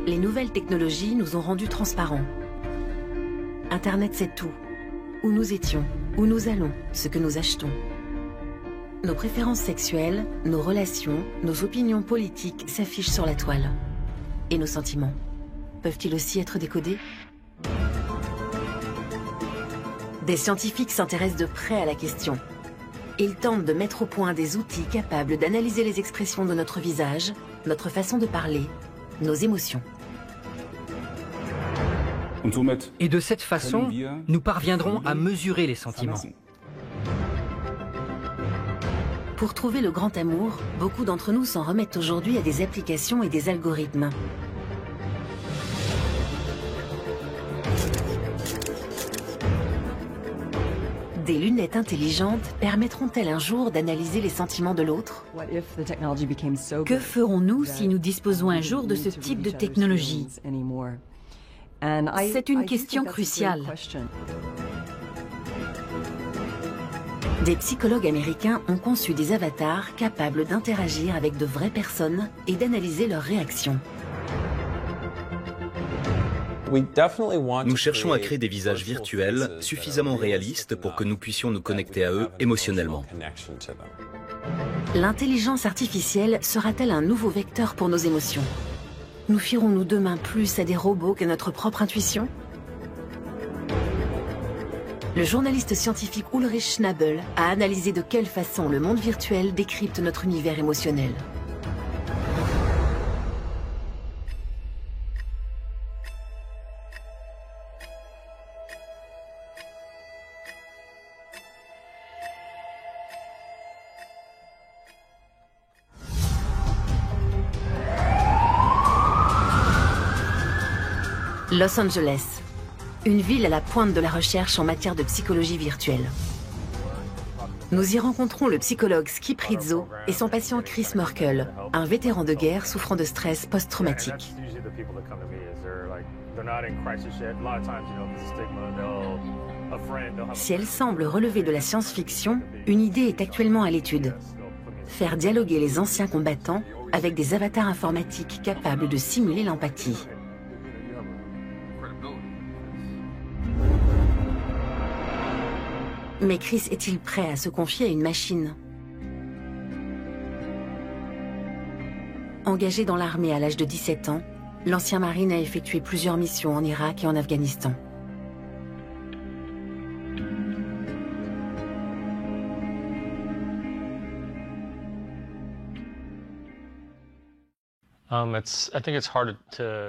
Les nouvelles technologies nous ont rendus transparents. Internet sait tout. Où nous étions, où nous allons, ce que nous achetons. Nos préférences sexuelles, nos relations, nos opinions politiques s'affichent sur la toile. Et nos sentiments, peuvent-ils aussi être décodés? Des scientifiques s'intéressent de près à la question. Ils tentent de mettre au point des outils capables d'analyser les expressions de notre visage, notre façon de parler, nos émotions. Et de cette façon, nous parviendrons à mesurer les sentiments. Pour trouver le grand amour, beaucoup d'entre nous s'en remettent aujourd'hui à des applications et des algorithmes. Des lunettes intelligentes permettront-elles un jour d'analyser les sentiments de l'autre? Que ferons-nous si nous disposons un jour de ce type de technologie? C'est une question cruciale. Des psychologues américains ont conçu des avatars capables d'interagir avec de vraies personnes et d'analyser leurs réactions. Nous cherchons à créer des visages virtuels suffisamment réalistes pour que nous puissions nous connecter à eux émotionnellement. L'intelligence artificielle sera-t-elle un nouveau vecteur pour nos émotions? Nous fierons-nous demain plus à des robots qu'à notre propre intuition? Le journaliste scientifique Ulrich Schnabel a analysé de quelle façon le monde virtuel décrypte notre univers émotionnel. Los Angeles, une ville à la pointe de la recherche en matière de psychologie virtuelle. Nous y rencontrons le psychologue Skip Rizzo et son patient Chris Merkel, un vétéran de guerre souffrant de stress post-traumatique. Si elle semble relever de la science-fiction, une idée est actuellement à l'étude. Faire dialoguer les anciens combattants avec des avatars informatiques capables de simuler l'empathie. Mais Chris est-il prêt à se confier à une machine? Engagé dans l'armée à l'âge de 17 ans, l'ancien marine a effectué plusieurs missions en Irak et en Afghanistan.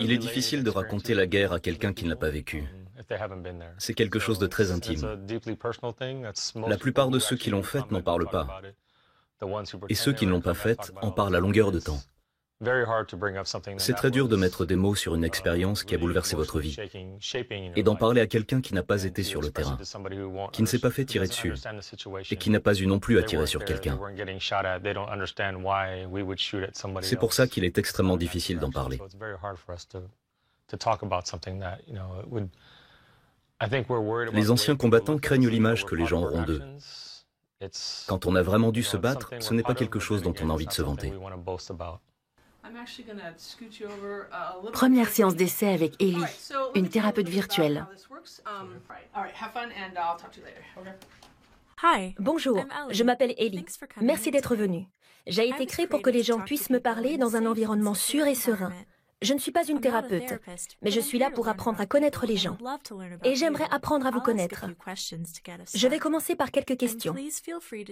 Il est difficile de raconter la guerre à quelqu'un qui ne l'a pas vécue. C'est quelque chose de très intime. La plupart de ceux qui l'ont faite n'en parlent pas. Et ceux qui ne l'ont pas faite en parlent à longueur de temps. C'est très dur de mettre des mots sur une expérience qui a bouleversé votre vie et d'en parler à quelqu'un qui n'a pas été sur le terrain, qui ne s'est pas fait tirer dessus et qui n'a pas eu non plus à tirer sur quelqu'un. C'est pour ça qu'il est extrêmement difficile d'en parler. Les anciens combattants craignent l'image que les gens auront d'eux. Quand on a vraiment dû se battre, ce n'est pas quelque chose dont on a envie de se vanter. Première séance d'essai avec Ellie, une thérapeute virtuelle. Bonjour, je m'appelle Ellie. Merci d'être venue. J'ai été créée pour que les gens puissent me parler dans un environnement sûr et serein. Je ne suis pas une thérapeute, mais je suis là pour apprendre à connaître les gens. Et j'aimerais apprendre à vous connaître. Je vais commencer par quelques questions.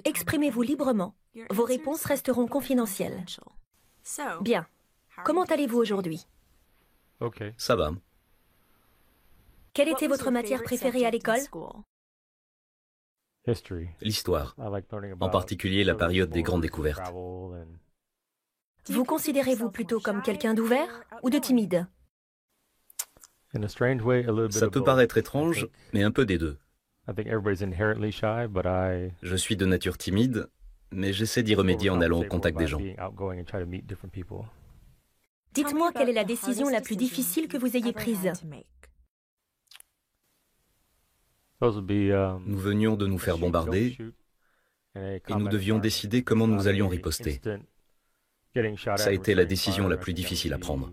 Exprimez-vous librement. Vos réponses resteront confidentielles. Bien. Comment allez-vous aujourd'hui? Ça va. Quelle était votre matière préférée à l'école? L'histoire, en particulier la période des grandes découvertes. Vous considérez-vous plutôt comme quelqu'un d'ouvert ou de timide? Ça peut paraître étrange, mais un peu des deux. Je suis de nature timide, mais j'essaie d'y remédier en allant au contact des gens. Dites-moi quelle est la décision la plus difficile que vous ayez prise. Nous venions de nous faire bombarder et nous devions décider comment nous allions riposter. Ça a été la décision la plus difficile à prendre.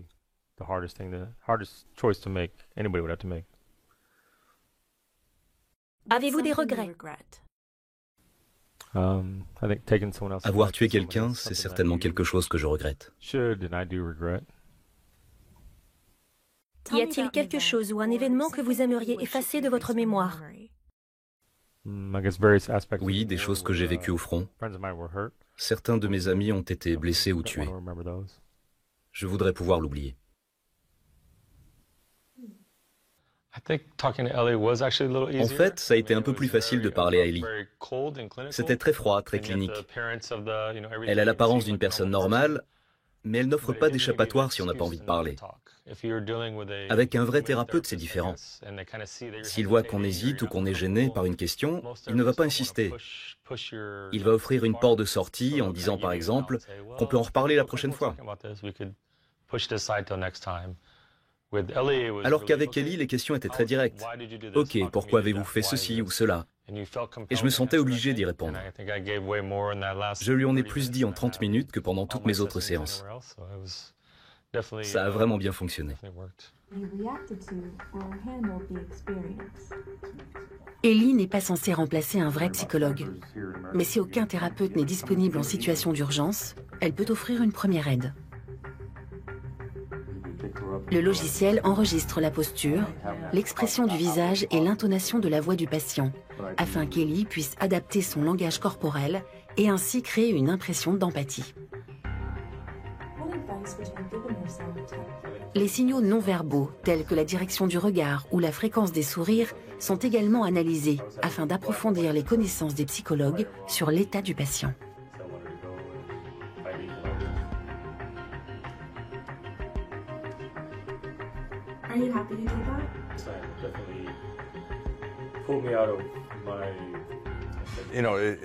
Avez-vous des regrets? Avoir tué quelqu'un, c'est certainement quelque chose que je regrette. Y a-t-il quelque chose ou un événement que vous aimeriez effacer de votre mémoire? Oui, des choses que j'ai vécues au front. Certains de mes amis ont été blessés ou tués. Je voudrais pouvoir l'oublier. En fait, ça a été un peu plus facile de parler à Ellie. C'était très froid, très clinique. Elle a l'apparence d'une personne normale, mais elle n'offre pas d'échappatoire si on n'a pas envie de parler. Avec un vrai thérapeute, c'est différent. S'il voit qu'on hésite ou qu'on est gêné par une question, il ne va pas insister. Il va offrir une porte de sortie en disant par exemple qu'on peut en reparler la prochaine fois. Alors qu'avec Ellie, les questions étaient très directes. « Ok, pourquoi avez-vous fait ceci ou cela ?» Et je me sentais obligé d'y répondre. Je lui en ai plus dit en 30 minutes que pendant toutes mes autres séances. Ça a vraiment bien fonctionné. Ellie n'est pas censée remplacer un vrai psychologue. Mais si aucun thérapeute n'est disponible en situation d'urgence, elle peut offrir une première aide. Le logiciel enregistre la posture, l'expression du visage et l'intonation de la voix du patient, afin qu'Ellie puisse adapter son langage corporel et ainsi créer une impression d'empathie. Les signaux non-verbaux, tels que la direction du regard ou la fréquence des sourires, sont également analysés afin d'approfondir les connaissances des psychologues sur l'état du patient.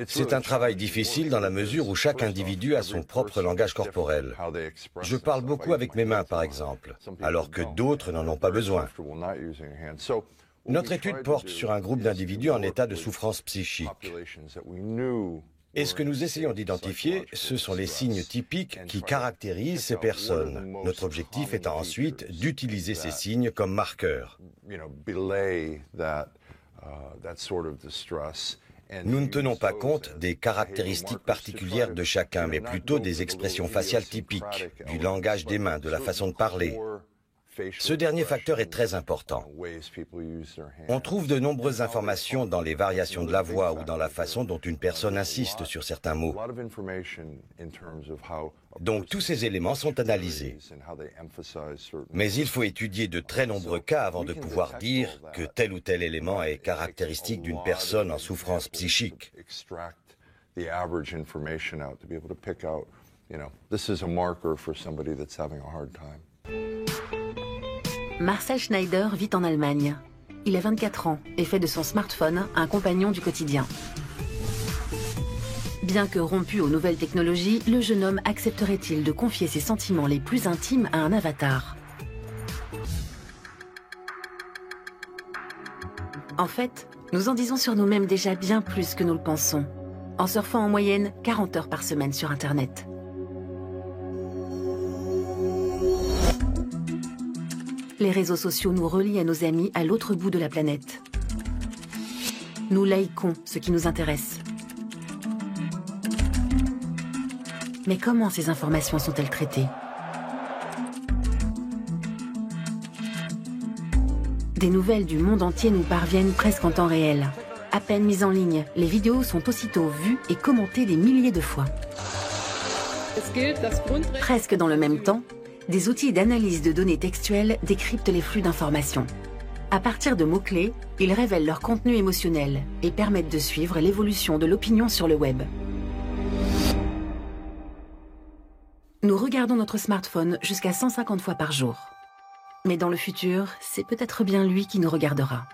C'est un travail difficile dans la mesure où chaque individu a son propre langage corporel. Je parle beaucoup avec mes mains, par exemple, alors que d'autres n'en ont pas besoin. Notre étude porte sur un groupe d'individus en état de souffrance psychique. Et ce que nous essayons d'identifier, ce sont les signes typiques qui caractérisent ces personnes. Notre objectif étant ensuite d'utiliser ces signes comme marqueurs. Nous ne tenons pas compte des caractéristiques particulières de chacun, mais plutôt des expressions faciales typiques, du langage des mains, de la façon de parler. Ce dernier facteur est très important. On trouve de nombreuses informations dans les variations de la voix ou dans la façon dont une personne insiste sur certains mots. Donc tous ces éléments sont analysés. Mais il faut étudier de très nombreux cas avant de pouvoir dire que tel ou tel élément est caractéristique d'une personne en souffrance psychique. Marcel Schneider vit en Allemagne. Il a 24 ans et fait de son smartphone un compagnon du quotidien. Bien que rompu aux nouvelles technologies, le jeune homme accepterait-il de confier ses sentiments les plus intimes à un avatar? En fait, nous en disons sur nous-mêmes déjà bien plus que nous le pensons, en surfant en moyenne 40 heures par semaine sur Internet. Les réseaux sociaux nous relient à nos amis à l'autre bout de la planète. Nous likons ce qui nous intéresse. Mais comment ces informations sont-elles traitées? Des nouvelles du monde entier nous parviennent presque en temps réel. À peine mises en ligne, les vidéos sont aussitôt vues et commentées des milliers de fois. Presque dans le même temps, des outils d'analyse de données textuelles décryptent les flux d'informations. À partir de mots-clés, ils révèlent leur contenu émotionnel et permettent de suivre l'évolution de l'opinion sur le web. Nous regardons notre smartphone jusqu'à 150 fois par jour. Mais dans le futur, c'est peut-être bien lui qui nous regardera.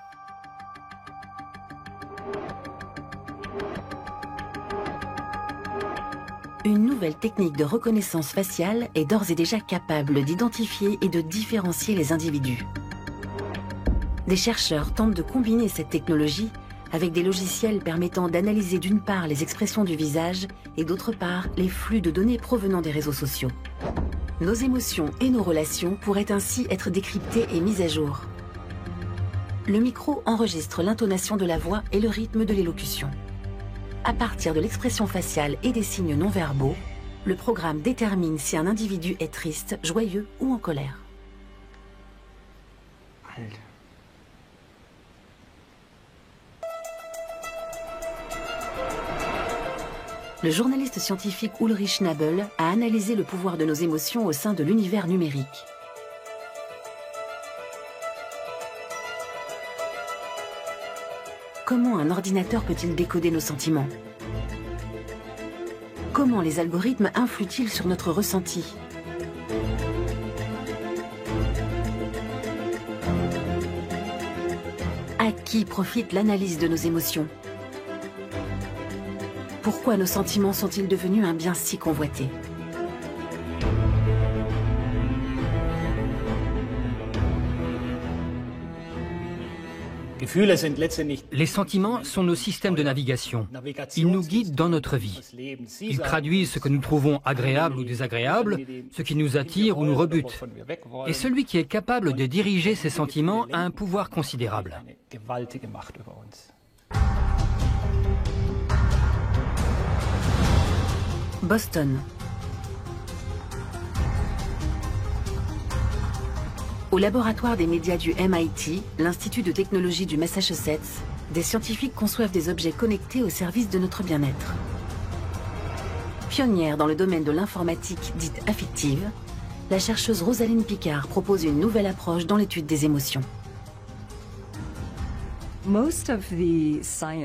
Une nouvelle technique de reconnaissance faciale est d'ores et déjà capable d'identifier et de différencier les individus. Des chercheurs tentent de combiner cette technologie avec des logiciels permettant d'analyser d'une part les expressions du visage et d'autre part les flux de données provenant des réseaux sociaux. Nos émotions et nos relations pourraient ainsi être décryptées et mises à jour. Le micro enregistre l'intonation de la voix et le rythme de l'élocution. À partir de l'expression faciale et des signes non verbaux, le programme détermine si un individu est triste, joyeux ou en colère. Le journaliste scientifique Ulrich Nabel a analysé le pouvoir de nos émotions au sein de l'univers numérique. Comment un ordinateur peut-il décoder nos sentiments? Comment les algorithmes influent-ils sur notre ressenti? À qui profite l'analyse de nos émotions? Pourquoi nos sentiments sont-ils devenus un bien si convoité? Les sentiments sont nos systèmes de navigation. Ils nous guident dans notre vie. Ils traduisent ce que nous trouvons agréable ou désagréable, ce qui nous attire ou nous rebute. Et celui qui est capable de diriger ses sentiments a un pouvoir considérable. Boston. Au laboratoire des médias du MIT, l'Institut de technologie du Massachusetts, des scientifiques conçoivent des objets connectés au service de notre bien-être. Pionnière dans le domaine de l'informatique dite affective, la chercheuse Rosaline Picard propose une nouvelle approche dans l'étude des émotions.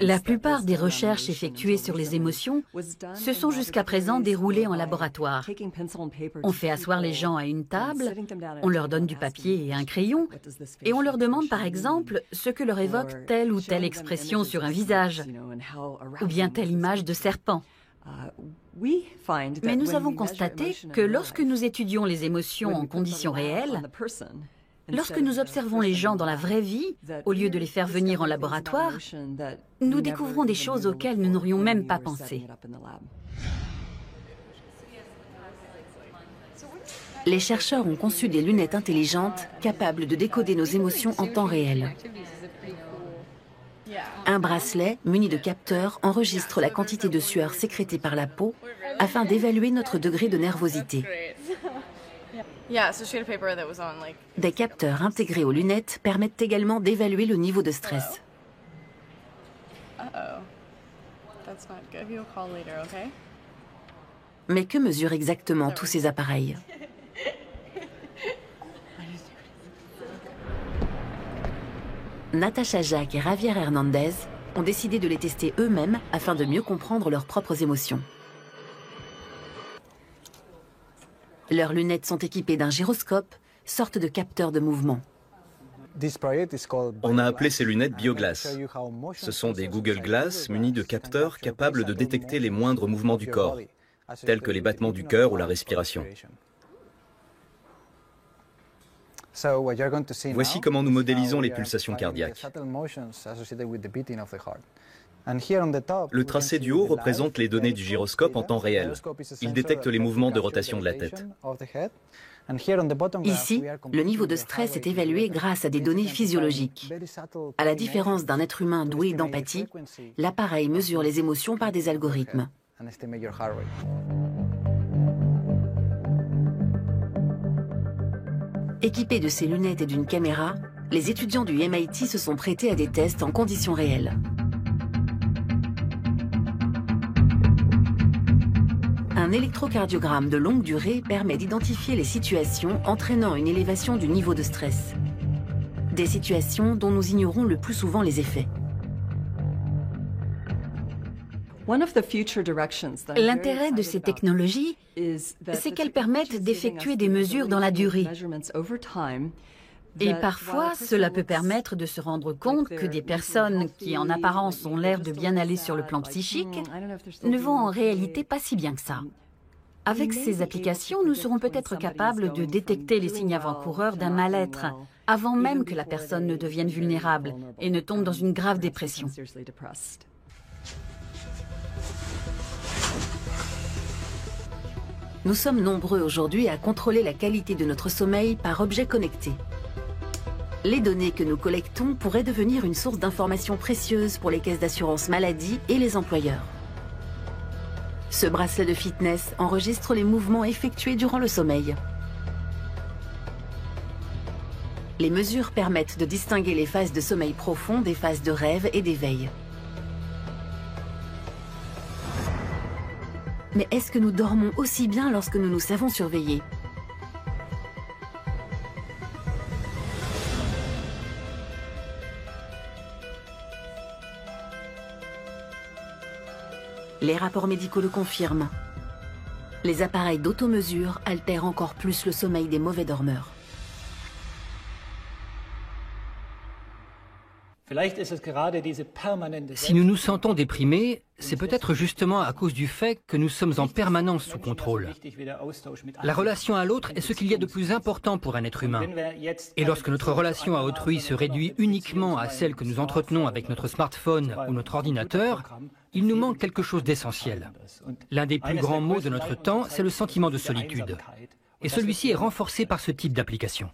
La plupart des recherches effectuées sur les émotions se sont jusqu'à présent déroulées en laboratoire. On fait asseoir les gens à une table, on leur donne du papier et un crayon, et on leur demande par exemple ce que leur évoque telle ou telle expression sur un visage, ou bien telle image de serpent. Mais nous avons constaté que lorsque nous étudions les émotions en conditions réelles, lorsque nous observons les gens dans la vraie vie, au lieu de les faire venir en laboratoire, nous découvrons des choses auxquelles nous n'aurions même pas pensé. Les chercheurs ont conçu des lunettes intelligentes capables de décoder nos émotions en temps réel. Un bracelet muni de capteurs enregistre la quantité de sueur sécrétée par la peau afin d'évaluer notre degré de nervosité. Des capteurs intégrés aux lunettes permettent également d'évaluer le niveau de stress. Mais que mesurent exactement tous ces appareils? Natasha Jack et Javier Hernandez ont décidé de les tester eux-mêmes afin de mieux comprendre leurs propres émotions. Leurs lunettes sont équipées d'un gyroscope, sorte de capteur de mouvement. On a appelé ces lunettes BioGlass. Ce sont des Google Glass munis de capteurs capables de détecter les moindres mouvements du corps, tels que les battements du cœur ou la respiration. Voici comment nous modélisons les pulsations cardiaques. Le tracé du haut représente les données du gyroscope en temps réel. Il détecte les mouvements de rotation de la tête. Ici, le niveau de stress est évalué grâce à des données physiologiques. À la différence d'un être humain doué d'empathie, l'appareil mesure les émotions par des algorithmes. Équipés de ces lunettes et d'une caméra, les étudiants du MIT se sont prêtés à des tests en conditions réelles. Un électrocardiogramme de longue durée permet d'identifier les situations entraînant une élévation du niveau de stress. Des situations dont nous ignorons le plus souvent les effets. L'intérêt de ces technologies, c'est qu'elles permettent d'effectuer des mesures dans la durée. Et parfois, cela peut permettre de se rendre compte que des personnes qui, en apparence, ont l'air de bien aller sur le plan psychique, ne vont en réalité pas si bien que ça. Avec ces applications, nous serons peut-être capables de détecter les signes avant-coureurs d'un mal-être, avant même que la personne ne devienne vulnérable et ne tombe dans une grave dépression. Nous sommes nombreux aujourd'hui à contrôler la qualité de notre sommeil par objets connectés. Les données que nous collectons pourraient devenir une source d'informations précieuses pour les caisses d'assurance maladie et les employeurs. Ce bracelet de fitness enregistre les mouvements effectués durant le sommeil. Les mesures permettent de distinguer les phases de sommeil profond des phases de rêve et d'éveil. Mais est-ce que nous dormons aussi bien lorsque nous nous savons surveiller ? Les rapports médicaux le confirment. Les appareils d'automesure altèrent encore plus le sommeil des mauvais dormeurs. Si nous nous sentons déprimés, c'est peut-être justement à cause du fait que nous sommes en permanence sous contrôle. La relation à l'autre est ce qu'il y a de plus important pour un être humain. Et lorsque notre relation à autrui se réduit uniquement à celle que nous entretenons avec notre smartphone ou notre ordinateur, il nous manque quelque chose d'essentiel. L'un des plus grands maux de notre temps, c'est le sentiment de solitude. Et celui-ci est renforcé par ce type d'application.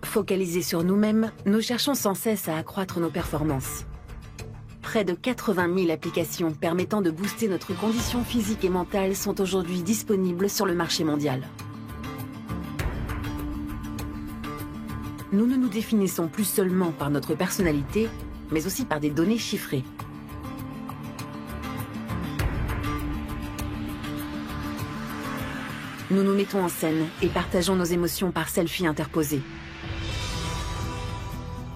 Focalisés sur nous-mêmes, nous cherchons sans cesse à accroître nos performances. Près de 80 000 applications permettant de booster notre condition physique et mentale sont aujourd'hui disponibles sur le marché mondial. Nous ne nous définissons plus seulement par notre personnalité, mais aussi par des données chiffrées. Nous nous mettons en scène et partageons nos émotions par selfie interposé.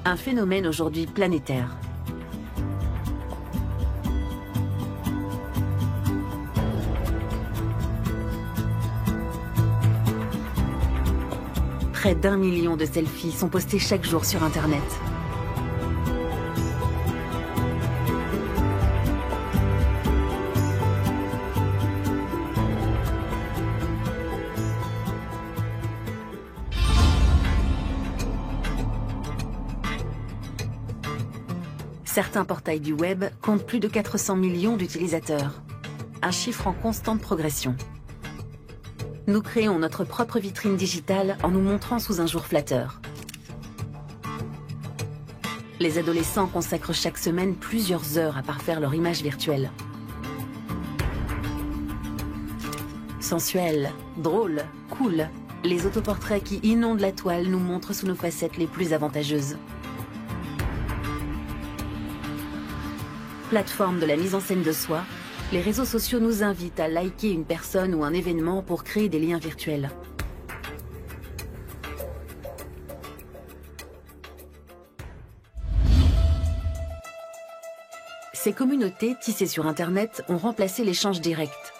Un phénomène aujourd'hui planétaire. Près d'1 million de selfies sont postés chaque jour sur Internet. Certains portails du web comptent plus de 400 millions d'utilisateurs, un chiffre en constante progression. Nous créons notre propre vitrine digitale en nous montrant sous un jour flatteur. Les adolescents consacrent chaque semaine plusieurs heures à parfaire leur image virtuelle. Sensuels, drôles, cool, les autoportraits qui inondent la toile nous montrent sous nos facettes les plus avantageuses. Plateforme de la mise en scène de soi, les réseaux sociaux nous invitent à liker une personne ou un événement pour créer des liens virtuels. Ces communautés tissées sur Internet ont remplacé l'échange direct.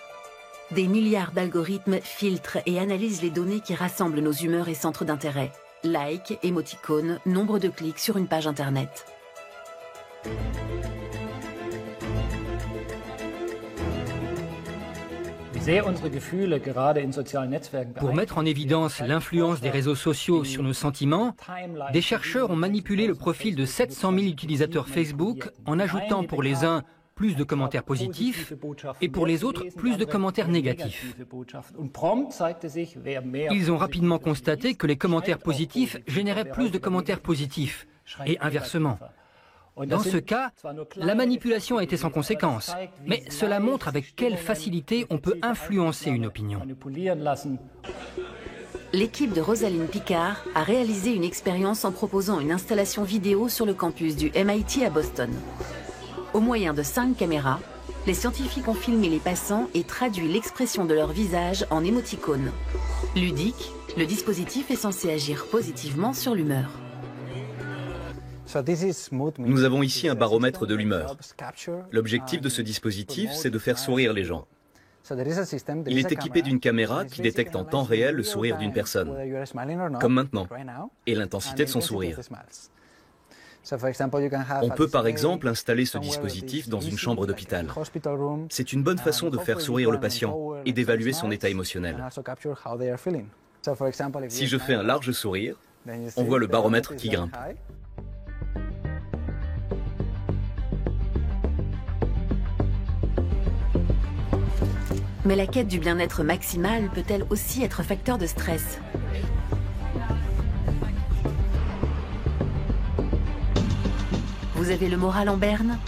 Des milliards d'algorithmes filtrent et analysent les données qui rassemblent nos humeurs et centres d'intérêt. Likes, émoticônes, nombre de clics sur une page Internet. Pour mettre en évidence l'influence des réseaux sociaux sur nos sentiments, des chercheurs ont manipulé le profil de 700 000 utilisateurs Facebook en ajoutant pour les uns plus de commentaires positifs et pour les autres plus de commentaires négatifs. Ils ont rapidement constaté que les commentaires positifs généraient plus de commentaires positifs et inversement. Dans ce cas, la manipulation a été sans conséquence, mais cela montre avec quelle facilité on peut influencer une opinion. L'équipe de Rosalind Picard a réalisé une expérience en proposant une installation vidéo sur le campus du MIT à Boston. Au moyen de 5 caméras, les scientifiques ont filmé les passants et traduit l'expression de leur visage en émoticônes. Ludique, le dispositif est censé agir positivement sur l'humeur. Nous avons ici un baromètre de l'humeur. L'objectif de ce dispositif, c'est de faire sourire les gens. Il est équipé d'une caméra qui détecte en temps réel le sourire d'une personne, comme maintenant, et l'intensité de son sourire. On peut par exemple installer ce dispositif dans une chambre d'hôpital. C'est une bonne façon de faire sourire le patient et d'évaluer son état émotionnel. Si je fais un large sourire, on voit le baromètre qui grimpe. Mais la quête du bien-être maximal peut-elle aussi être facteur de stress? Vous avez le moral en berne?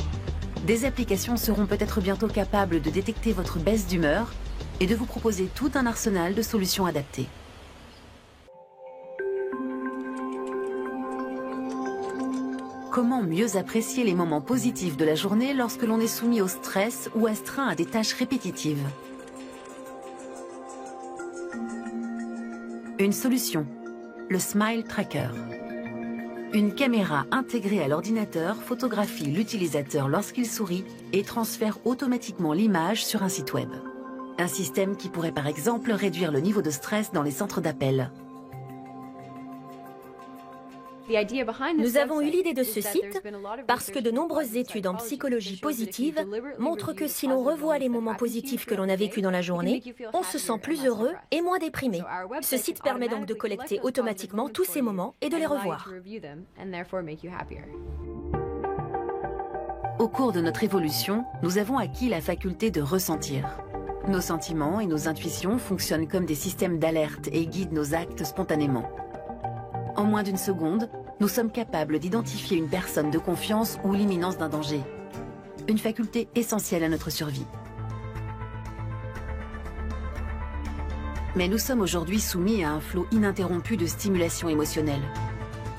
Des applications seront peut-être bientôt capables de détecter votre baisse d'humeur et de vous proposer tout un arsenal de solutions adaptées. Comment mieux apprécier les moments positifs de la journée lorsque l'on est soumis au stress ou astreint à des tâches répétitives? Une solution, le Smile Tracker. Une caméra intégrée à l'ordinateur photographie l'utilisateur lorsqu'il sourit et transfère automatiquement l'image sur un site web. Un système qui pourrait par exemple réduire le niveau de stress dans les centres d'appel. Nous avons eu l'idée de ce site parce que de nombreuses études en psychologie positive montrent que si l'on revoit les moments positifs que l'on a vécus dans la journée, on se sent plus heureux et moins déprimé. Ce site permet donc de collecter automatiquement tous ces moments et de les revoir. Au cours de notre évolution, nous avons acquis la faculté de ressentir. Nos sentiments et nos intuitions fonctionnent comme des systèmes d'alerte et guident nos actes spontanément. En moins d'une seconde, nous sommes capables d'identifier une personne de confiance ou l'imminence d'un danger. Une faculté essentielle à notre survie. Mais nous sommes aujourd'hui soumis à un flot ininterrompu de stimulation émotionnelle.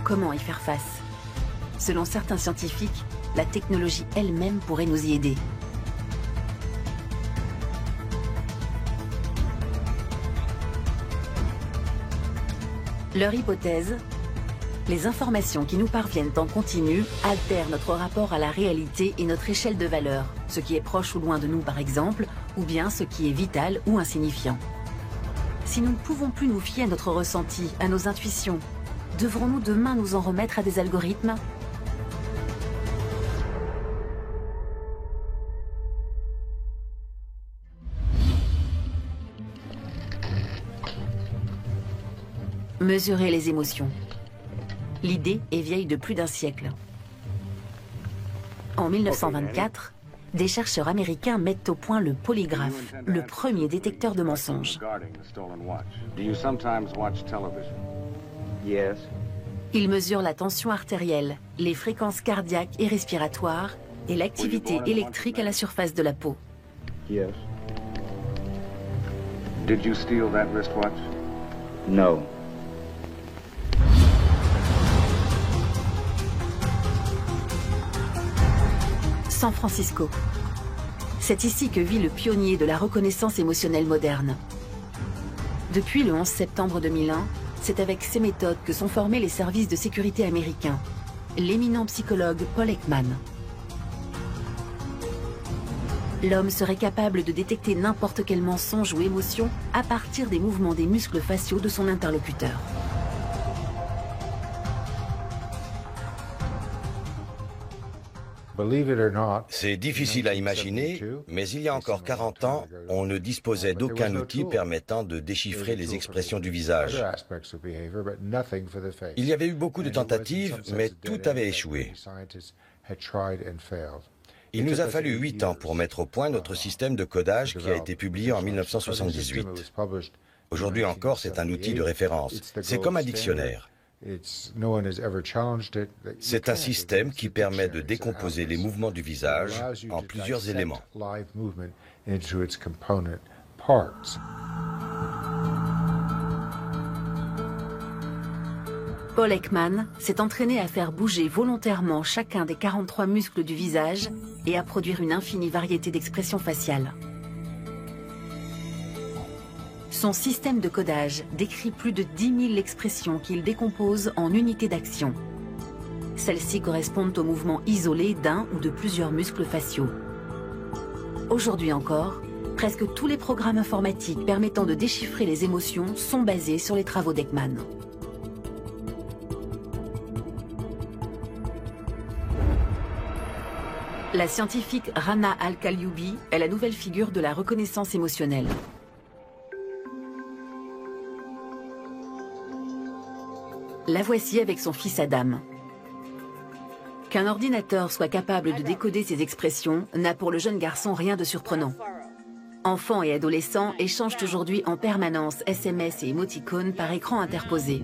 Comment y faire face? Selon certains scientifiques, la technologie elle-même pourrait nous y aider. Leur hypothèse, les informations qui nous parviennent en continu altèrent notre rapport à la réalité et notre échelle de valeur, ce qui est proche ou loin de nous par exemple, ou bien ce qui est vital ou insignifiant. Si nous ne pouvons plus nous fier à notre ressenti, à nos intuitions, devrons-nous demain nous en remettre à des algorithmes ? Mesurer les émotions. L'idée est vieille de plus d'un siècle. En 1924, des chercheurs américains mettent au point le polygraphe, le premier détecteur de mensonges. Il mesure la tension artérielle, les fréquences cardiaques et respiratoires et l'activité électrique à la surface de la peau. Did you steal that wristwatch? No. San Francisco. C'est ici que vit le pionnier de la reconnaissance émotionnelle moderne. Depuis le 11 septembre 2001, c'est avec ces méthodes que sont formés les services de sécurité américains. L'éminent psychologue Paul Ekman. L'homme serait capable de détecter n'importe quel mensonge ou émotion à partir des mouvements des muscles faciaux de son interlocuteur. C'est difficile à imaginer, mais il y a encore 40 ans, on ne disposait d'aucun outil permettant de déchiffrer les expressions du visage. Il y avait eu beaucoup de tentatives, mais tout avait échoué. Il nous a fallu 8 ans pour mettre au point notre système de codage qui a été publié en 1978. Aujourd'hui encore, c'est un outil de référence. C'est comme un dictionnaire. C'est un système qui permet de décomposer les mouvements du visage en plusieurs éléments. Paul Ekman s'est entraîné à faire bouger volontairement chacun des 43 muscles du visage et à produire une infinie variété d'expressions faciales. Son système de codage décrit plus de 10 000 expressions qu'il décompose en unités d'action. Celles-ci correspondent aux mouvements isolés d'un ou de plusieurs muscles faciaux. Aujourd'hui encore, presque tous les programmes informatiques permettant de déchiffrer les émotions sont basés sur les travaux d'Ekman. La scientifique Rana Al-Kalioubi est la nouvelle figure de la reconnaissance émotionnelle. La voici avec son fils Adam. Qu'un ordinateur soit capable de décoder ses expressions n'a pour le jeune garçon rien de surprenant. Enfants et adolescents échangent aujourd'hui en permanence SMS et émoticônes par écran interposé.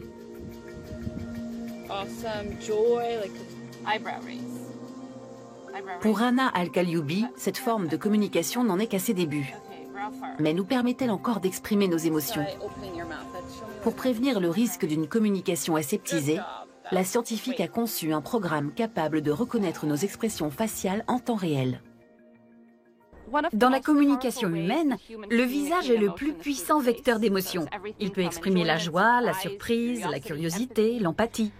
Pour Rana Al-Kalioubi, cette forme de communication n'en est qu'à ses débuts. Mais nous permet-elle encore d'exprimer nos émotions? Pour prévenir le risque d'une communication aseptisée, la scientifique a conçu un programme capable de reconnaître nos expressions faciales en temps réel. Dans la communication humaine, le visage est le plus puissant vecteur d'émotions. Il peut exprimer la joie, la surprise, la curiosité, l'empathie.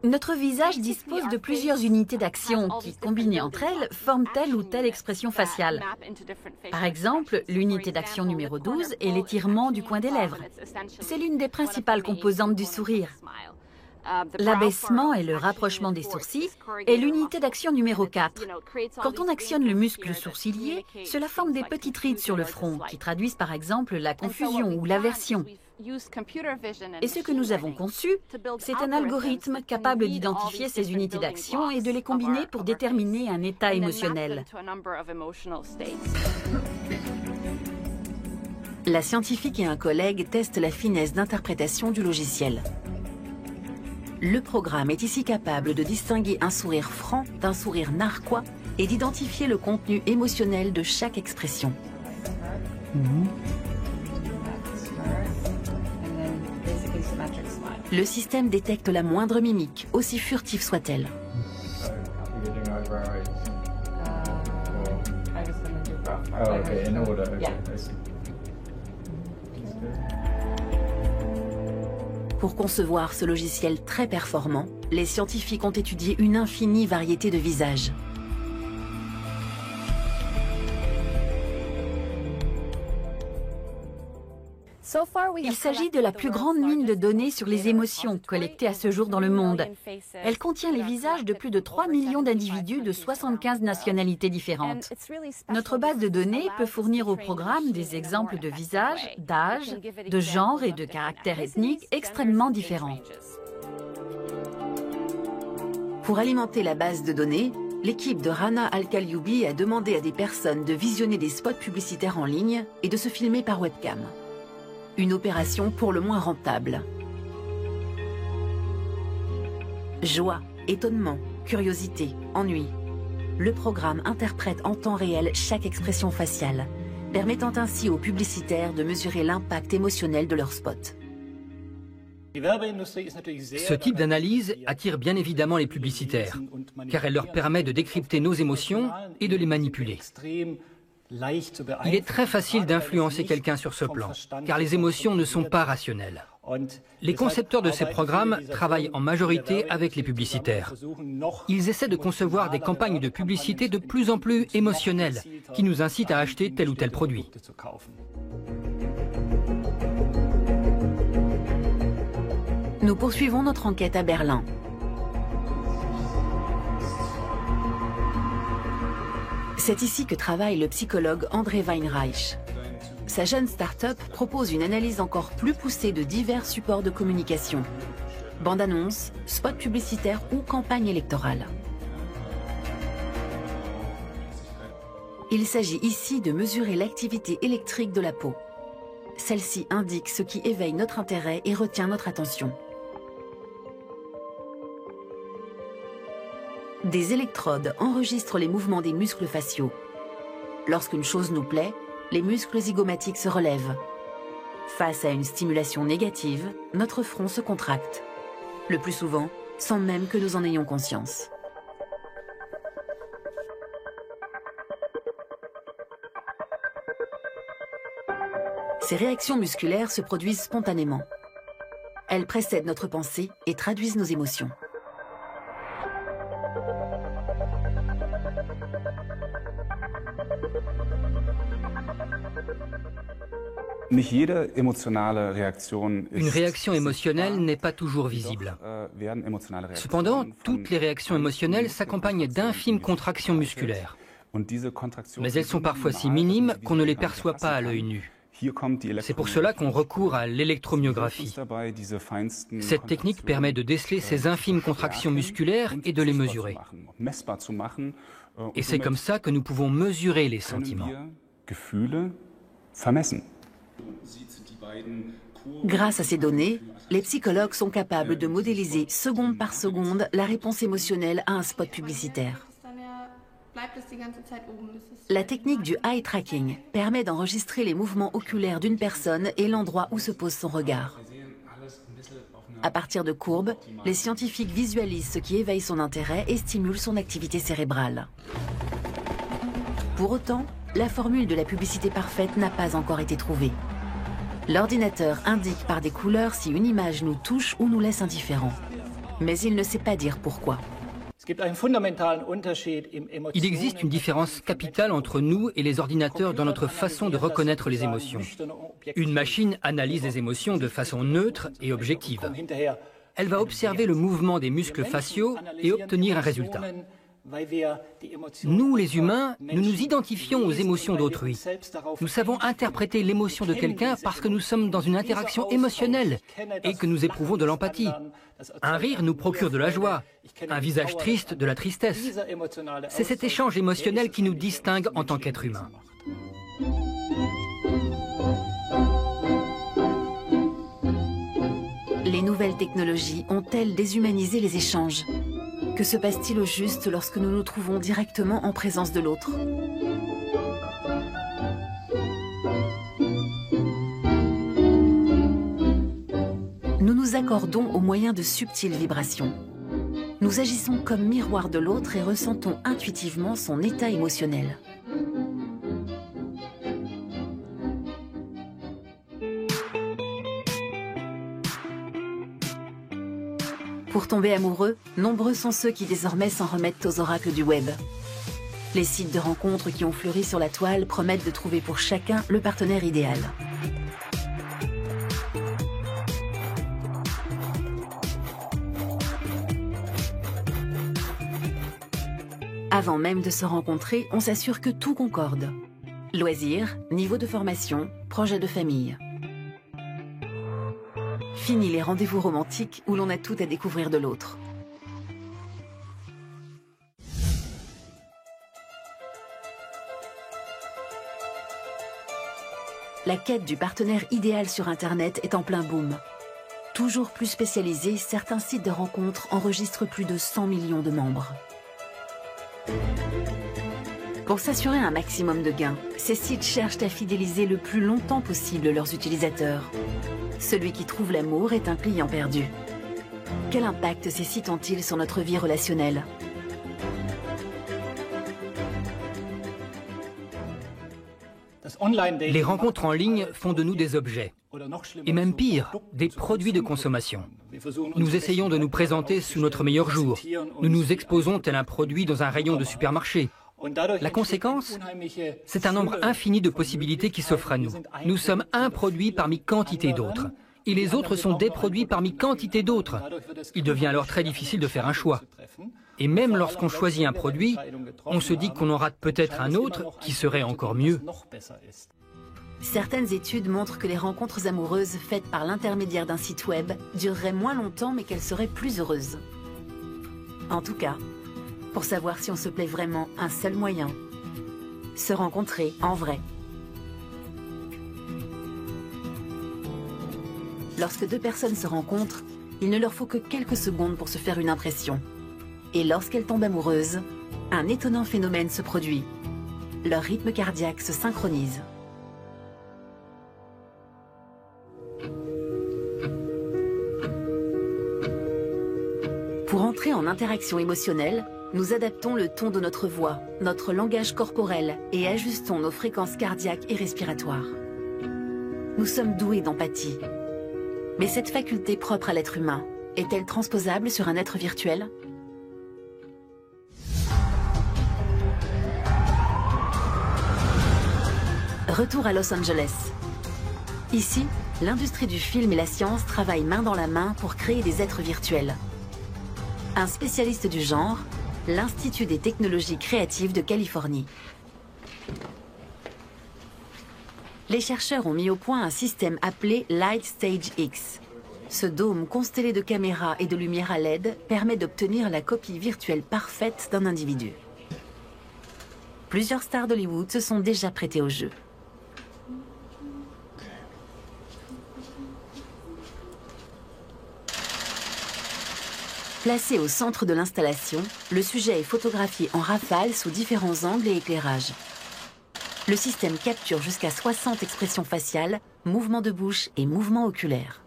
Notre visage dispose de plusieurs unités d'action qui, combinées entre elles, forment telle ou telle expression faciale. Par exemple, l'unité d'action numéro 12 est l'étirement du coin des lèvres. C'est l'une des principales composantes du sourire. L'abaissement et le rapprochement des sourcils est l'unité d'action numéro 4. Quand on actionne le muscle sourcilier, cela forme des petites rides sur le front qui traduisent par exemple la confusion ou l'aversion. Et ce que nous avons conçu, c'est un algorithme capable d'identifier ces unités d'action et de les combiner pour déterminer un état émotionnel. La scientifique et un collègue testent la finesse d'interprétation du logiciel. Le programme est ici capable de distinguer un sourire franc d'un sourire narquois et d'identifier le contenu émotionnel de chaque expression. Le système détecte la moindre mimique, aussi furtive soit-elle. Pour concevoir ce logiciel très performant, les scientifiques ont étudié une infinie variété de visages. Il s'agit de la plus grande mine de données sur les émotions collectées à ce jour dans le monde. Elle contient les visages de plus de 3 millions d'individus de 75 nationalités différentes. Notre base de données peut fournir au programme des exemples de visages, d'âge, de genre et de caractères ethniques extrêmement différents. Pour alimenter la base de données, l'équipe de Rana Al-Kalioubi a demandé à des personnes de visionner des spots publicitaires en ligne et de se filmer par webcam. Une opération pour le moins rentable. Joie, étonnement, curiosité, ennui. Le programme interprète en temps réel chaque expression faciale, permettant ainsi aux publicitaires de mesurer l'impact émotionnel de leur spot. Ce type d'analyse attire bien évidemment les publicitaires, car elle leur permet de décrypter nos émotions et de les manipuler. Il est très facile d'influencer quelqu'un sur ce plan, car les émotions ne sont pas rationnelles. Les concepteurs de ces programmes travaillent en majorité avec les publicitaires. Ils essaient de concevoir des campagnes de publicité de plus en plus émotionnelles, qui nous incitent à acheter tel ou tel produit. Nous poursuivons notre enquête à Berlin. C'est ici que travaille le psychologue André Weinreich. Sa jeune start-up propose une analyse encore plus poussée de divers supports de communication. Bande-annonces, spots publicitaires ou campagnes électorales. Il s'agit ici de mesurer l'activité électrique de la peau. Celle-ci indique ce qui éveille notre intérêt et retient notre attention. Des électrodes enregistrent les mouvements des muscles faciaux. Lorsqu'une chose nous plaît, les muscles zygomatiques se relèvent. Face à une stimulation négative, notre front se contracte. Le plus souvent, sans même que nous en ayons conscience. Ces réactions musculaires se produisent spontanément. Elles précèdent notre pensée et traduisent nos émotions. Une réaction émotionnelle n'est pas toujours visible. Cependant, toutes les réactions émotionnelles s'accompagnent d'infimes contractions musculaires. Mais elles sont parfois si minimes qu'on ne les perçoit pas à l'œil nu. C'est pour cela qu'on recourt à l'électromyographie. Cette technique permet de déceler ces infimes contractions musculaires et de les mesurer. Et c'est comme ça que nous pouvons mesurer les sentiments. Grâce à ces données, les psychologues sont capables de modéliser seconde par seconde la réponse émotionnelle à un spot publicitaire. La technique du eye tracking permet d'enregistrer les mouvements oculaires d'une personne et l'endroit où se pose son regard. À partir de courbes, les scientifiques visualisent ce qui éveille son intérêt et stimule son activité cérébrale. Pour autant, la formule de la publicité parfaite n'a pas encore été trouvée. L'ordinateur indique par des couleurs si une image nous touche ou nous laisse indifférents. Mais il ne sait pas dire pourquoi. Il existe une différence capitale entre nous et les ordinateurs dans notre façon de reconnaître les émotions. Une machine analyse les émotions de façon neutre et objective. Elle va observer le mouvement des muscles faciaux et obtenir un résultat. Nous, les humains, nous nous identifions aux émotions d'autrui. Nous savons interpréter l'émotion de quelqu'un parce que nous sommes dans une interaction émotionnelle et que nous éprouvons de l'empathie. Un rire nous procure de la joie, un visage triste de la tristesse. C'est cet échange émotionnel qui nous distingue en tant qu'être humain. Les nouvelles technologies ont-elles déshumanisé les échanges ? Que se passe-t-il au juste lorsque nous nous trouvons directement en présence de l'autre ? Nous nous accordons au moyen de subtiles vibrations. Nous agissons comme miroir de l'autre et ressentons intuitivement son état émotionnel. Pour tomber amoureux, nombreux sont ceux qui désormais s'en remettent aux oracles du web. Les sites de rencontres qui ont fleuri sur la toile promettent de trouver pour chacun le partenaire idéal. Avant même de se rencontrer, on s'assure que tout concorde. Loisirs, niveau de formation, projet de famille. Fini les rendez-vous romantiques où l'on a tout à découvrir de l'autre. La quête du partenaire idéal sur Internet est en plein boom. Toujours plus spécialisés, certains sites de rencontres enregistrent plus de 100 millions de membres. Pour s'assurer un maximum de gains, ces sites cherchent à fidéliser le plus longtemps possible leurs utilisateurs. Celui qui trouve l'amour est un client perdu. Quel impact ces sites ont-ils sur notre vie relationnelle ? Les rencontres en ligne font de nous des objets. Et même pire, des produits de consommation. Nous essayons de nous présenter sous notre meilleur jour. Nous nous exposons tel un produit dans un rayon de supermarché. La conséquence, c'est un nombre infini de possibilités qui s'offrent à nous. Nous sommes un produit parmi quantité d'autres. Et les autres sont des produits parmi quantité d'autres. Il devient alors très difficile de faire un choix. Et même lorsqu'on choisit un produit, on se dit qu'on en rate peut-être un autre qui serait encore mieux. Certaines études montrent que les rencontres amoureuses faites par l'intermédiaire d'un site web dureraient moins longtemps mais qu'elles seraient plus heureuses. En tout cas, pour savoir si on se plaît vraiment, un seul moyen, se rencontrer en vrai. Lorsque deux personnes se rencontrent, il ne leur faut que quelques secondes pour se faire une impression. Et lorsqu'elles tombent amoureuses, un étonnant phénomène se produit. Leur rythme cardiaque se synchronise. Pour entrer en interaction émotionnelle, nous adaptons le ton de notre voix, notre langage corporel et ajustons nos fréquences cardiaques et respiratoires. Nous sommes doués d'empathie. Mais cette faculté propre à l'être humain, est-elle transposable sur un être virtuel ? Retour à Los Angeles. Ici, l'industrie du film et la science travaillent main dans la main pour créer des êtres virtuels. Un spécialiste du genre, l'Institut des technologies créatives de Californie. Les chercheurs ont mis au point un système appelé Light Stage X. Ce dôme constellé de caméras et de lumière à LED permet d'obtenir la copie virtuelle parfaite d'un individu. Plusieurs stars d'Hollywood se sont déjà prêtées au jeu. Placé au centre de l'installation, le sujet est photographié en rafale sous différents angles et éclairages. Le système capture jusqu'à 60 expressions faciales, mouvements de bouche et mouvements oculaires.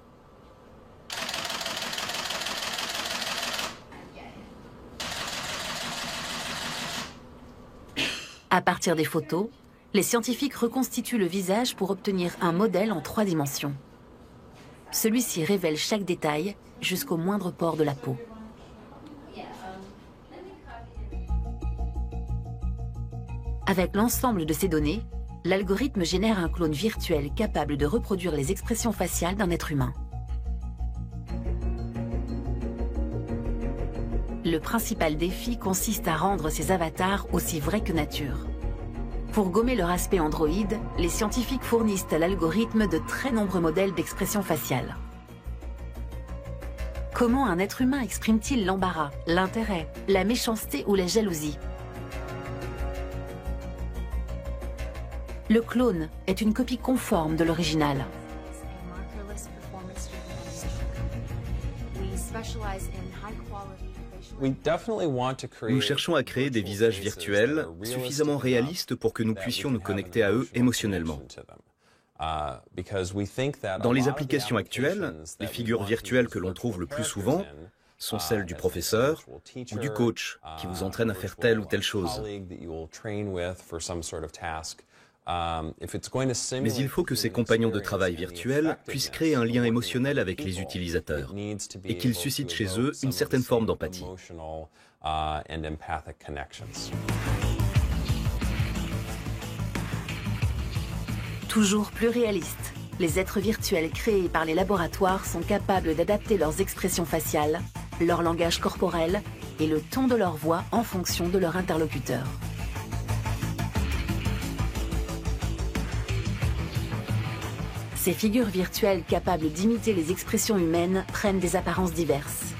À partir des photos, les scientifiques reconstituent le visage pour obtenir un modèle en 3 dimensions. Celui-ci révèle chaque détail jusqu'au moindre pore de la peau. Avec l'ensemble de ces données, l'algorithme génère un clone virtuel capable de reproduire les expressions faciales d'un être humain. Le principal défi consiste à rendre ces avatars aussi vrais que nature. Pour gommer leur aspect androïde, les scientifiques fournissent à l'algorithme de très nombreux modèles d'expression faciale. Comment un être humain exprime-t-il l'embarras, l'intérêt, la méchanceté ou la jalousie? Le clone est une copie conforme de l'original. Nous cherchons à créer des visages virtuels suffisamment réalistes pour que nous puissions nous connecter à eux émotionnellement. Dans les applications actuelles, les figures virtuelles que l'on trouve le plus souvent sont celles du professeur ou du coach qui vous entraîne à faire telle ou telle chose. Mais il faut que ces compagnons de travail virtuels puissent créer un lien émotionnel avec les utilisateurs et qu'ils suscitent chez eux une certaine forme d'empathie. Toujours plus réalistes, les êtres virtuels créés par les laboratoires sont capables d'adapter leurs expressions faciales, leur langage corporel et le ton de leur voix en fonction de leur interlocuteur. Ces figures virtuelles capables d'imiter les expressions humaines prennent des apparences diverses.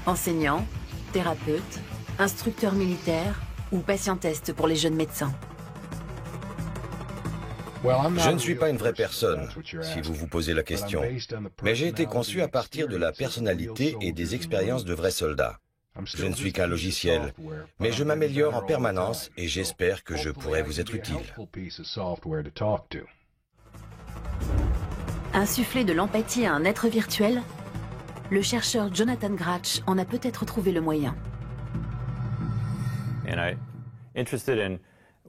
Enseignants, thérapeutes, instructeurs militaires ou patients-test pour les jeunes médecins. Je ne suis pas une vraie personne, si vous vous posez la question, mais j'ai été conçu à partir de la personnalité et des expériences de vrais soldats. Je ne suis qu'un logiciel, mais je m'améliore en permanence et j'espère que je pourrai vous être utile. Insuffler de l'empathie à un être virtuel, le chercheur Jonathan Grach en a peut-être trouvé le moyen.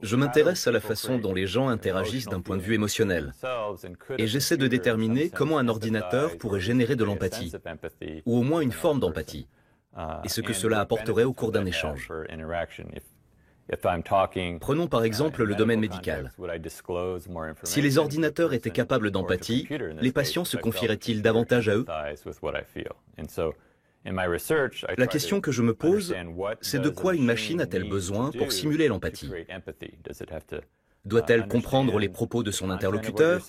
Je m'intéresse à la façon dont les gens interagissent d'un point de vue émotionnel. Et j'essaie de déterminer comment un ordinateur pourrait générer de l'empathie, ou au moins une forme d'empathie, et ce que cela apporterait au cours d'un échange. Prenons par exemple le domaine médical. Si les ordinateurs étaient capables d'empathie, les patients se confieraient-ils davantage à eux? La question que je me pose, c'est de quoi une machine a-t-elle besoin pour simuler l'empathie? Doit-elle comprendre les propos de son interlocuteur,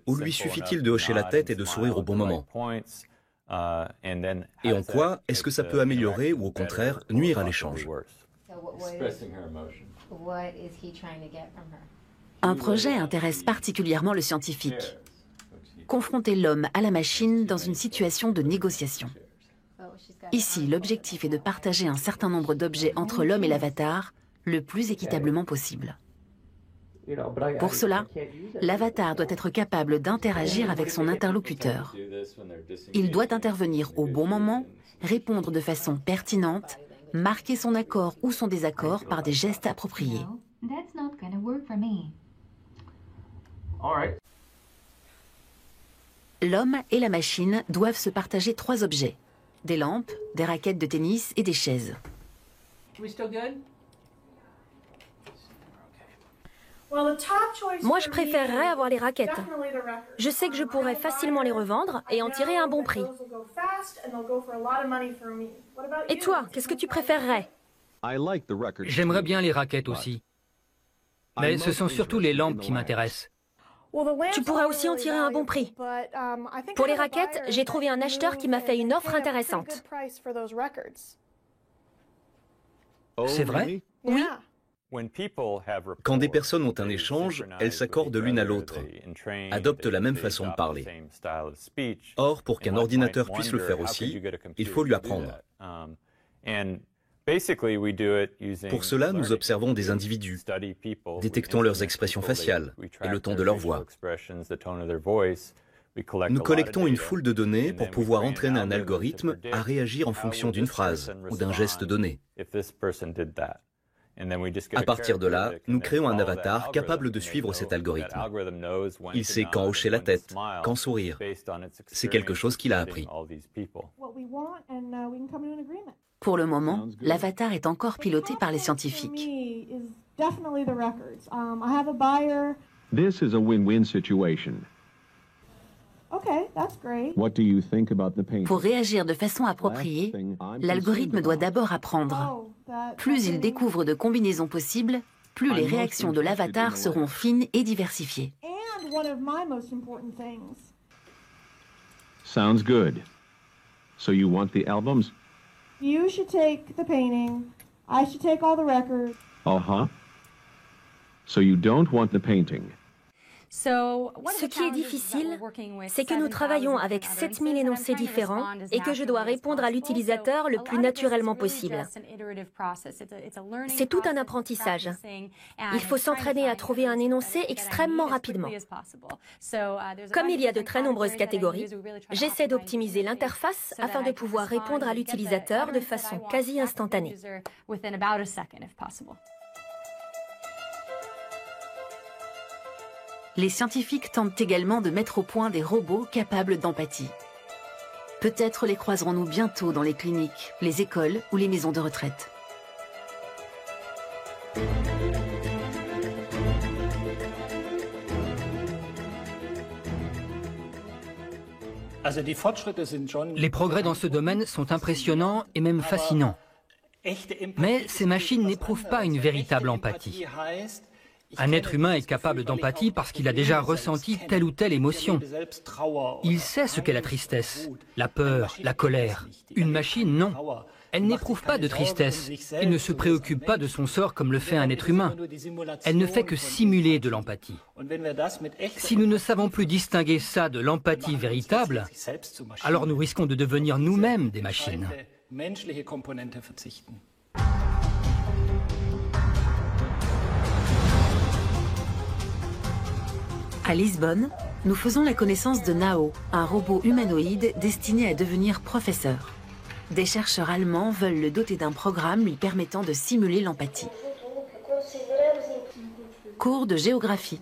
ou lui suffit-il de hocher la tête et de sourire au bon moment? Et en quoi est-ce que ça peut améliorer ou au contraire nuire à l'échange? Un projet intéresse particulièrement le scientifique. Confronter l'homme à la machine dans une situation de négociation. Ici, l'objectif est de partager un certain nombre d'objets entre l'homme et l'avatar le plus équitablement possible. Pour cela, l'avatar doit être capable d'interagir avec son interlocuteur. Il doit intervenir au bon moment, répondre de façon pertinente, marquer son accord ou son désaccord par des gestes appropriés. L'homme et la machine doivent se partager 3 objets. Des lampes, des raquettes de tennis et des chaises. Moi, je préférerais avoir les raquettes. Je sais que je pourrais facilement les revendre et en tirer un bon prix. Et toi, qu'est-ce que tu préférerais? J'aimerais bien les raquettes aussi. Mais ce sont surtout les lampes qui m'intéressent. Tu pourrais aussi en tirer un bon prix. Pour les raquettes, j'ai trouvé un acheteur qui m'a fait une offre intéressante. C'est vrai? Oui. Quand des personnes ont un échange, elles s'accordent l'une à l'autre, adoptent la même façon de parler. Or, pour qu'un ordinateur puisse le faire aussi, il faut lui apprendre. Pour cela, nous observons des individus, détectons leurs expressions faciales et le ton de leur voix. Nous collectons une foule de données pour pouvoir entraîner un algorithme à réagir en fonction d'une phrase ou d'un geste donné. À partir de là, nous créons un avatar capable de suivre cet algorithme. Il sait quand hocher la tête, quand sourire. C'est quelque chose qu'il a appris. Pour le moment, l'avatar est encore piloté par les scientifiques. This is a win-win situation. Pour réagir de façon appropriée, l'algorithme doit d'abord apprendre. Plus il découvre de combinaisons possibles, plus les réactions de l'avatar seront fines et diversifiées. Sounds good. So you want the albums? You should take the painting. I should take all the records. Uh-huh. So you don't want the painting. Ce qui est difficile, c'est que nous travaillons avec 7000 énoncés différents et que je dois répondre à l'utilisateur le plus naturellement possible. C'est tout un apprentissage. Il faut s'entraîner à trouver un énoncé extrêmement rapidement. Comme il y a de très nombreuses catégories, j'essaie d'optimiser l'interface afin de pouvoir répondre à l'utilisateur de façon quasi instantanée. Les scientifiques tentent également de mettre au point des robots capables d'empathie. Peut-être les croiserons-nous bientôt dans les cliniques, les écoles ou les maisons de retraite. Les progrès dans ce domaine sont impressionnants et même fascinants. Mais ces machines n'éprouvent pas une véritable empathie. Un être humain est capable d'empathie parce qu'il a déjà ressenti telle ou telle émotion. Il sait ce qu'est la tristesse, la peur, la colère. Une machine, non. Elle n'éprouve pas de tristesse et ne se préoccupe pas de son sort comme le fait un être humain. Elle ne fait que simuler de l'empathie. Si nous ne savons plus distinguer ça de l'empathie véritable, alors nous risquons de devenir nous-mêmes des machines. À Lisbonne, nous faisons la connaissance de Nao, un robot humanoïde destiné à devenir professeur. Des chercheurs allemands veulent le doter d'un programme lui permettant de simuler l'empathie. Cours de géographie.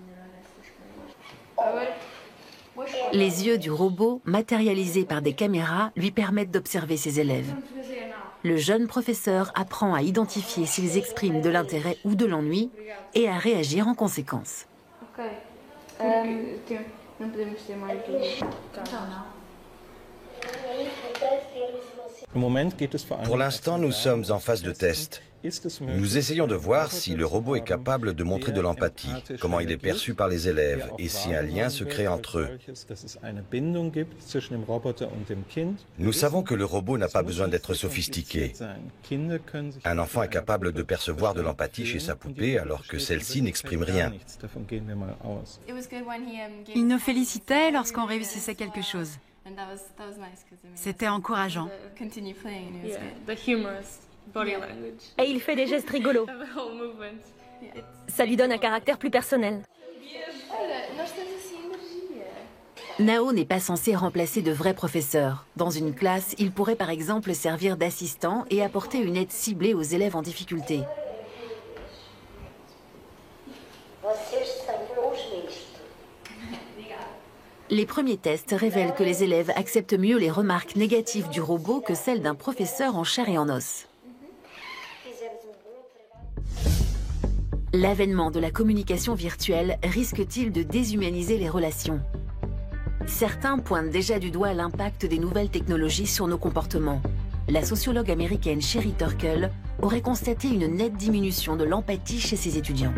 Les yeux du robot, matérialisés par des caméras, lui permettent d'observer ses élèves. Le jeune professeur apprend à identifier s'ils expriment de l'intérêt ou de l'ennui et à réagir en conséquence. Pour l'instant, nous sommes en phase de test. Nous essayons de voir si le robot est capable de montrer de l'empathie, comment il est perçu par les élèves et si un lien se crée entre eux. Nous savons que le robot n'a pas besoin d'être sophistiqué. Un enfant est capable de percevoir de l'empathie chez sa poupée alors que celle-ci n'exprime rien. Il nous félicitait lorsqu'on réussissait quelque chose. C'était encourageant. Et il fait des gestes rigolos. Ça lui donne un caractère plus personnel. Nao n'est pas censé remplacer de vrais professeurs. Dans une classe, il pourrait par exemple servir d'assistant et apporter une aide ciblée aux élèves en difficulté. Les premiers tests révèlent que les élèves acceptent mieux les remarques négatives du robot que celles d'un professeur en chair et en os. L'avènement de la communication virtuelle risque-t-il de déshumaniser les relations? Certains pointent déjà du doigt l'impact des nouvelles technologies sur nos comportements. La sociologue américaine Sherry Turkle aurait constaté une nette diminution de l'empathie chez ses étudiants.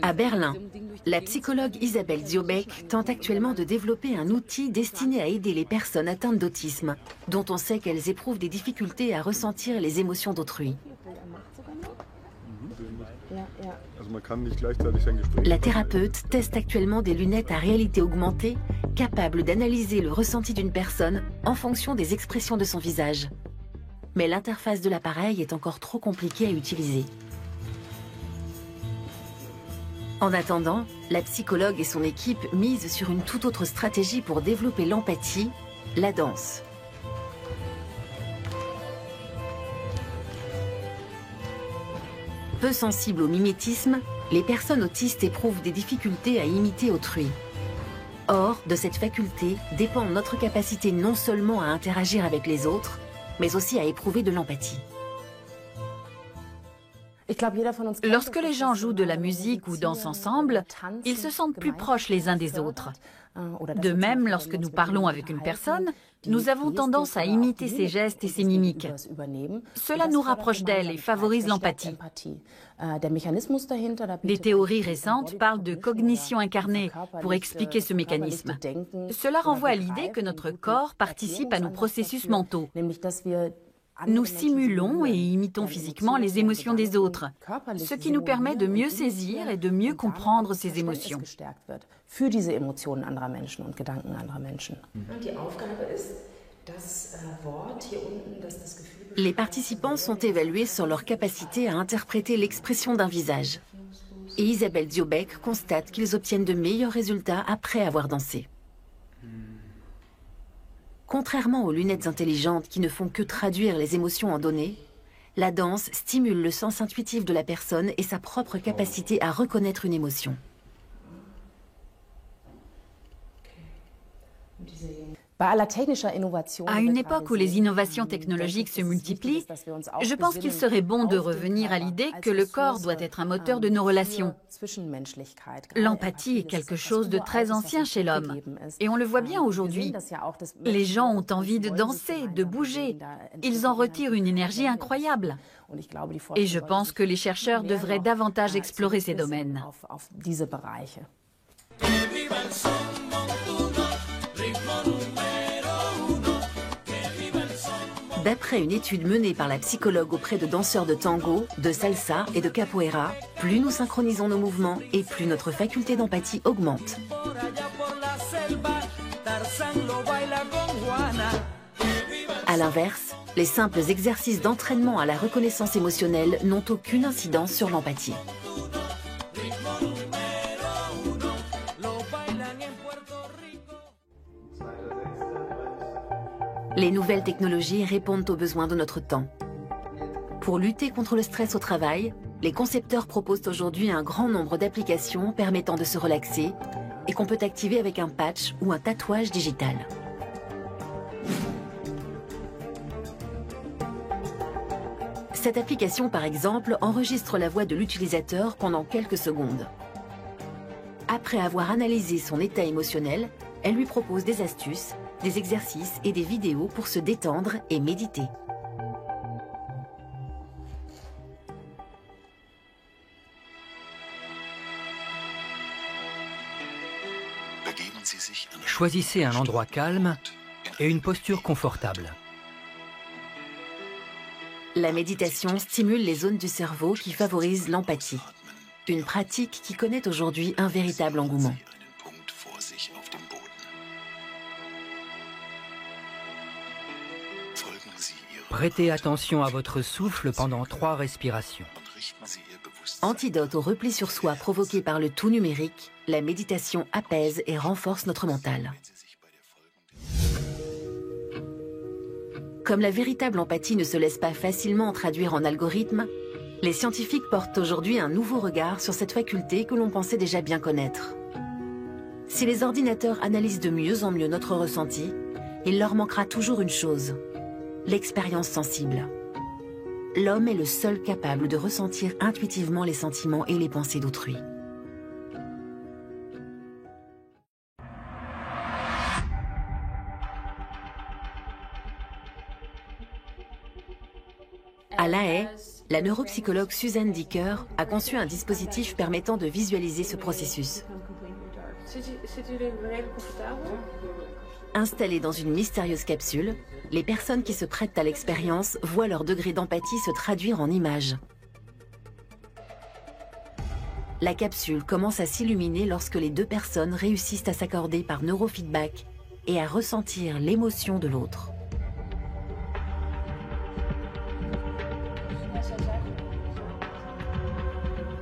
À Berlin, la psychologue Isabelle Ziobeck tente actuellement de développer un outil destiné à aider les personnes atteintes d'autisme, dont on sait qu'elles éprouvent des difficultés à ressentir les émotions d'autrui. La thérapeute teste actuellement des lunettes à réalité augmentée, capables d'analyser le ressenti d'une personne en fonction des expressions de son visage. Mais l'interface de l'appareil est encore trop compliquée à utiliser. En attendant, la psychologue et son équipe misent sur une toute autre stratégie pour développer l'empathie, la danse. Peu sensibles au mimétisme, les personnes autistes éprouvent des difficultés à imiter autrui. Or, de cette faculté dépend notre capacité non seulement à interagir avec les autres, mais aussi à éprouver de l'empathie. Lorsque les gens jouent de la musique ou dansent ensemble, ils se sentent plus proches les uns des autres. De même, lorsque nous parlons avec une personne, nous avons tendance à imiter ses gestes et ses mimiques. Cela nous rapproche d'elle et favorise l'empathie. Des théories récentes parlent de cognition incarnée pour expliquer ce mécanisme. Cela renvoie à l'idée que notre corps participe à nos processus mentaux. Nous simulons et imitons physiquement les émotions des autres, ce qui nous permet de mieux saisir et de mieux comprendre ces émotions. Les participants sont évalués sur leur capacité à interpréter l'expression d'un visage. Et Isabelle Ziobeck constate qu'ils obtiennent de meilleurs résultats après avoir dansé. Contrairement aux lunettes intelligentes qui ne font que traduire les émotions en données, la danse stimule le sens intuitif de la personne et sa propre capacité à reconnaître une émotion. À une époque où les innovations technologiques se multiplient, je pense qu'il serait bon de revenir à l'idée que le corps doit être un moteur de nos relations. L'empathie est quelque chose de très ancien chez l'homme, et on le voit bien aujourd'hui. Les gens ont envie de danser, de bouger. Ils en retirent une énergie incroyable. Et je pense que les chercheurs devraient davantage explorer ces domaines. D'après une étude menée par la psychologue auprès de danseurs de tango, de salsa et de capoeira, plus nous synchronisons nos mouvements et plus notre faculté d'empathie augmente. À l'inverse, les simples exercices d'entraînement à la reconnaissance émotionnelle n'ont aucune incidence sur l'empathie. Les nouvelles technologies répondent aux besoins de notre temps. Pour lutter contre le stress au travail, les concepteurs proposent aujourd'hui un grand nombre d'applications permettant de se relaxer et qu'on peut activer avec un patch ou un tatouage digital. Cette application, par exemple, enregistre la voix de l'utilisateur pendant quelques secondes. Après avoir analysé son état émotionnel, elle lui propose des astuces, des exercices et des vidéos pour se détendre et méditer. Choisissez un endroit calme et une posture confortable. La méditation stimule les zones du cerveau qui favorisent l'empathie. Une pratique qui connaît aujourd'hui un véritable engouement. Prêtez attention à votre souffle pendant 3 respirations. Antidote au repli sur soi provoqué par le tout numérique, la méditation apaise et renforce notre mental. Comme la véritable empathie ne se laisse pas facilement traduire en algorithme, les scientifiques portent aujourd'hui un nouveau regard sur cette faculté que l'on pensait déjà bien connaître. Si les ordinateurs analysent de mieux en mieux notre ressenti, il leur manquera toujours une chose: l'expérience sensible. L'homme est le seul capable de ressentir intuitivement les sentiments et les pensées d'autrui. À La Haye, La neuropsychologue Suzanne Dicker a conçu un dispositif permettant de visualiser ce processus. Installées dans une mystérieuse capsule, les personnes qui se prêtent à l'expérience voient leur degré d'empathie se traduire en images. La capsule commence à s'illuminer lorsque les deux personnes réussissent à s'accorder par neurofeedback et à ressentir l'émotion de l'autre.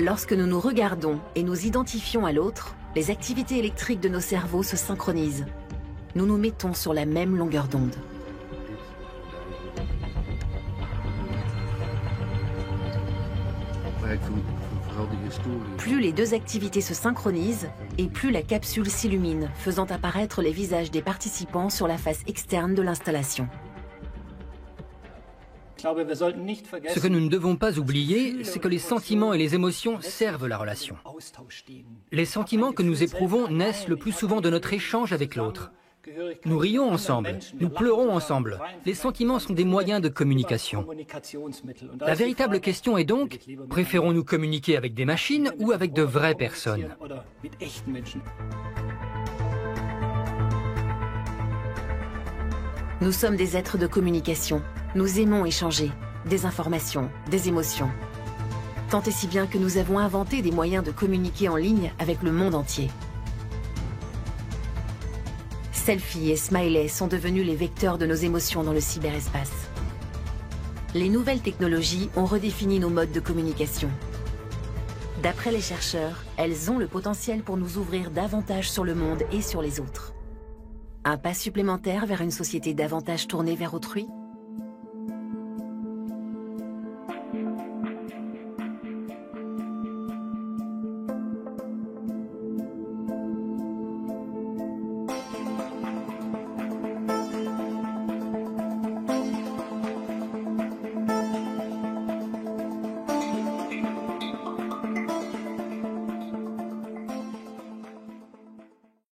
Lorsque nous nous regardons et nous identifions à l'autre, les activités électriques de nos cerveaux se synchronisent. Nous nous mettons sur la même longueur d'onde. Plus les deux activités se synchronisent et plus la capsule s'illumine, faisant apparaître les visages des participants sur la face externe de l'installation. Ce que nous ne devons pas oublier, c'est que les sentiments et les émotions servent la relation. Les sentiments que nous éprouvons naissent le plus souvent de notre échange avec l'autre. Nous rions ensemble, nous pleurons ensemble. Les sentiments sont des moyens de communication. La véritable question est donc, préférons-nous communiquer avec des machines ou avec de vraies personnes ? Nous sommes des êtres de communication. Nous aimons échanger des informations, des émotions. Tant et si bien que nous avons inventé des moyens de communiquer en ligne avec le monde entier. Selfies et smileys sont devenus les vecteurs de nos émotions dans le cyberespace. Les nouvelles technologies ont redéfini nos modes de communication. D'après les chercheurs, elles ont le potentiel pour nous ouvrir davantage sur le monde et sur les autres. Un pas supplémentaire vers une société davantage tournée vers autrui ?